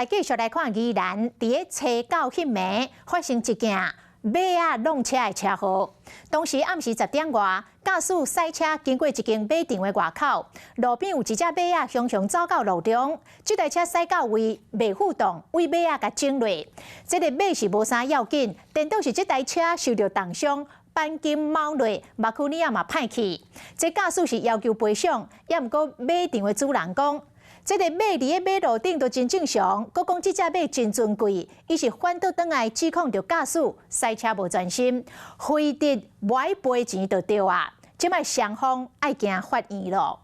来继续来看宜兰伫个车道迄暝发生一件马仔弄车的车祸。当时暗时10点外，驾驶驶车经过一间马场的外口，路边有一只马仔雄雄走到路中，这台车驶到位未互动，为马仔甲整落。这个马是无啥要紧，电动是这台车受到重伤。 钣金猫落，目睭里嘛歹去。这驾驶是要求赔偿，也毋过马场的主人讲，这个马伫个马路顶都真正常，佮讲这只马真尊贵，伊是反倒转来指控着驾驶驶车无专心，非得歪赔钱就对啊。即摆双方爱行法院咯。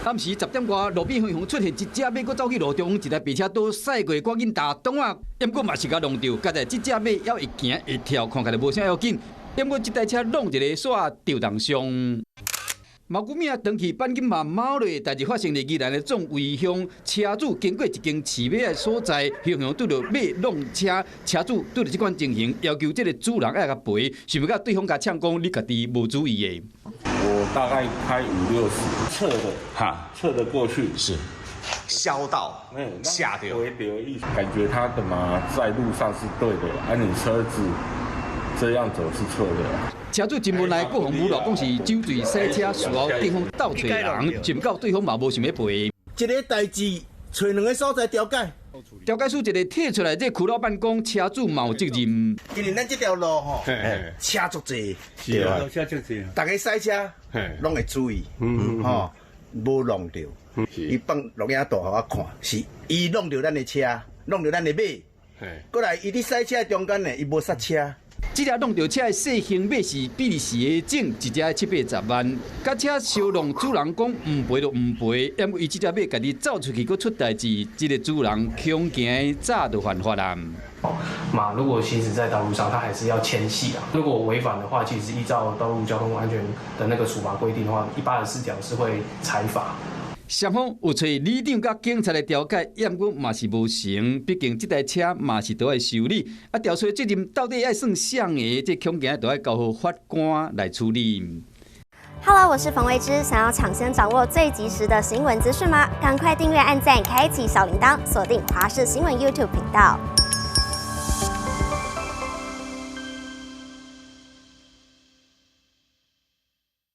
暗时10点外，路边横出现一只马，佮走去路中，一台白车都驶过，赶紧打东啊！不过嘛是甲弄着，加在这只马要会行会跳，看起来无啥要紧。不过这台车弄一个煞掉重伤。毛古命登去钣金嘛猫落，代志发生伫宜兰的总围乡，车主经过一间饲马的所在，雄雄拄着马弄车，车主拄着这款情形，要求这个主人要甲赔，想不到对方甲呛讲你家己无注意的。 我大概开50、60，侧的过去是，削到下掉，回流意思，感觉他的嘛在路上是对的，你车子这样走是错的。车主真无奈，过红无路，讲是酒醉驶车，事后警方斗找人，想不到对方嘛无想要赔。这个代志找2个所在调解。 调解署一个贴出来，这区老板讲车主嘛有责任。今年咱这条路吼，车足济，对啊，车足济，大家驶车拢会注意，吼，无弄着。伊放录影带互我看，是伊弄着咱的车，弄着咱的马。过来，伊伫驶车中间呢，伊无刹车。 这辆弄着车的细型马是比利时的种，一只780万。甲车相弄，主人讲唔赔就唔赔，因为这只马家己走出去，佫出代志，这个主人恐惊早就犯法啦。马如果行驶在道路上，它还是要牵系啊。如果违反的话，其实依照道路交通安全的那个处罚规定的话，184条是会裁罚。 双方有找里长甲警察来调解，也毋过嘛是无成，毕竟这台车嘛是都要修理，调查责任到底要算谁的，这恐惊都要交予法官来处理。Hello， 我是冯维之，想要抢先掌握最及时的新闻资讯吗？赶快订阅、按赞、开启小铃铛，锁定华视新闻 YouTube 频道。